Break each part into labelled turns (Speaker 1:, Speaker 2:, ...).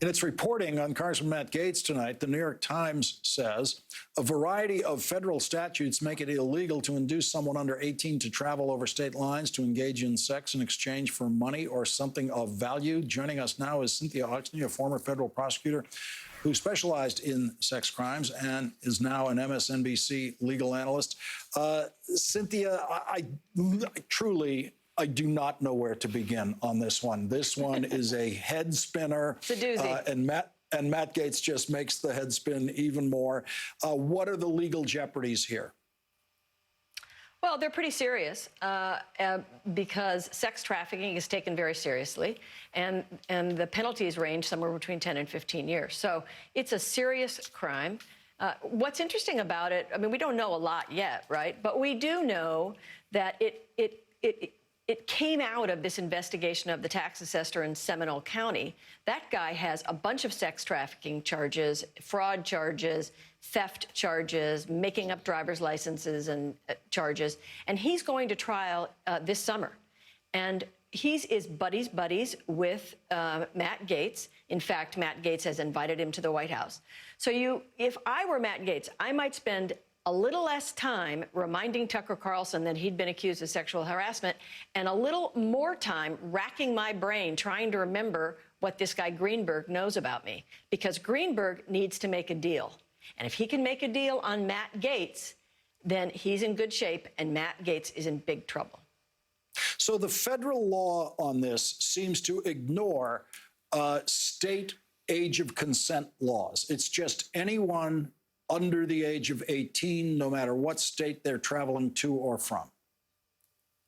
Speaker 1: In its reporting on Congressman Matt Gaetz tonight, the New York Times says a variety of federal statutes make it illegal to induce someone under 18 to travel over state lines to engage in sex in exchange for money or something of value. Joining us now is Cynthia Oxney, a former federal prosecutor who specialized in sex crimes and is now an MSNBC legal analyst. Cynthia, I do not know where to begin on this one. This one is a head spinner.
Speaker 2: It's a doozy.
Speaker 1: And Matt Gaetz just makes the head spin even more. What are the legal jeopardies here?
Speaker 2: Well, they're pretty serious because sex trafficking is taken very seriously, and the penalties range somewhere between 10 and 15 years. So it's a serious crime. What's interesting about it, I mean, we don't know a lot yet, right? But we do know that it came out of this investigation of the tax assessor in Seminole County. That guy has a bunch of sex trafficking charges, fraud charges, theft charges, making up driver's licenses and charges, and he's going to trial this summer. And he is buddies with Matt Gaetz. In fact, Matt Gaetz has invited him to the White House. So if I were Matt Gaetz, I might spend a little less time reminding Tucker Carlson that he'd been accused of sexual harassment and a little more time racking my brain trying to remember what this guy Greenberg knows about me, because Greenberg needs to make a deal. And if he can make a deal on Matt Gaetz, then he's in good shape and Matt Gaetz is in big trouble.
Speaker 1: So the federal law on this seems to ignore state age of consent laws. It's just anyone under the age of 18, no matter what state they're traveling to or from.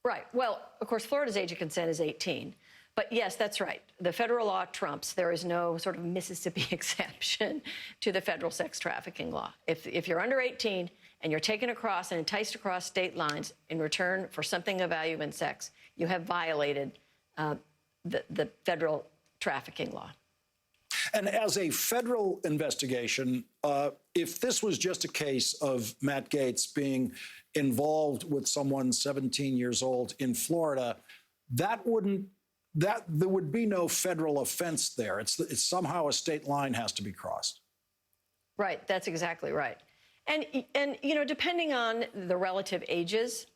Speaker 2: Right. Well, of course, Florida's age of consent is 18. But yes, that's right. The federal law trumps. There is no sort of Mississippi exception to the federal sex trafficking law. If you're under 18 and you're taken across and enticed across state lines in return for something of value in sex, you have violated the federal trafficking law.
Speaker 1: And as a federal investigation, if this was just a case of Matt Gaetz being involved with someone 17 years old in Florida, there would be no federal offense there. It's somehow a state line has to be crossed.
Speaker 2: Right. That's exactly right. And you know, depending on the relative ages,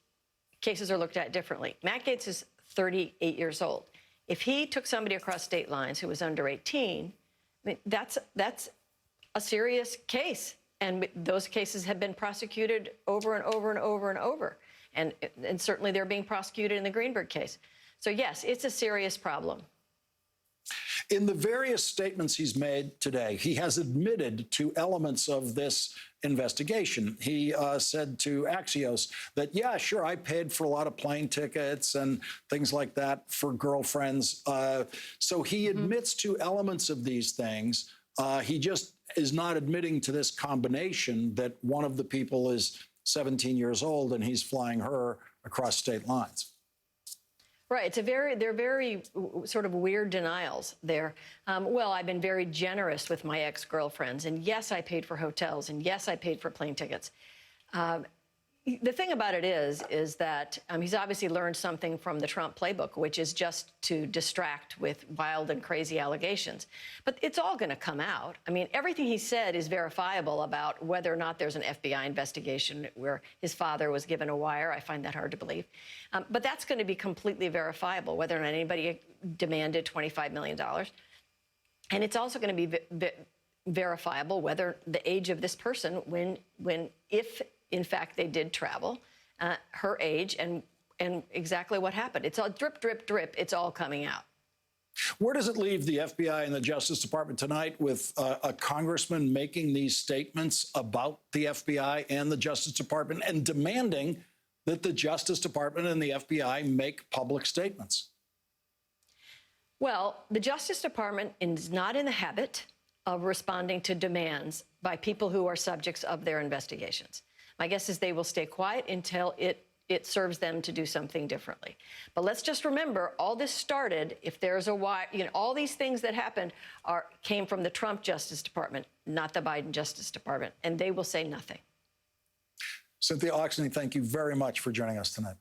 Speaker 2: cases are looked at differently. Matt Gaetz is 38 years old. If he took somebody across state lines who was under 18, I mean, that's a serious case, and those cases have been prosecuted over and over and over and over, and certainly they're being prosecuted in the Greenberg case. So yes, it's a serious problem.
Speaker 1: In the various statements he's made today, he has admitted to elements of this investigation. He said to Axios that, yeah, sure, I paid for a lot of plane tickets and things like that for girlfriends. So he admits to elements of these things. He just is not admitting to this combination that one of the people is 17 years old and he's flying her across state lines.
Speaker 2: Right. They're very sort of weird denials there. Well, I've been very generous with my ex-girlfriends, and yes, I paid for hotels, and yes, I paid for plane tickets. The thing about it is that he's obviously learned something from the Trump playbook, which is just to distract with wild and crazy allegations. But it's all going to come out. I mean, everything he said is verifiable about whether or not there's an FBI investigation where his father was given a wire. I find that hard to believe. But that's going to be completely verifiable, whether or not anybody demanded $25 million. And it's also going to be verifiable whether the age of this person, if in fact they did travel, her age, and exactly what happened. It's all drip, drip, drip. It's all coming out.
Speaker 1: Where does it leave the FBI and the Justice Department tonight with a congressman making these statements about the FBI and the Justice Department and demanding that the Justice Department and the FBI make public statements?
Speaker 2: Well, the Justice Department is not in the habit of responding to demands by people who are subjects of their investigations. My guess is they will stay quiet until it serves them to do something differently. But let's just remember, all this started, if there's a why, you know, all these things that happened came from the Trump Justice Department, not the Biden Justice Department, and they will say nothing.
Speaker 1: Cynthia Oxney, thank you very much for joining us tonight.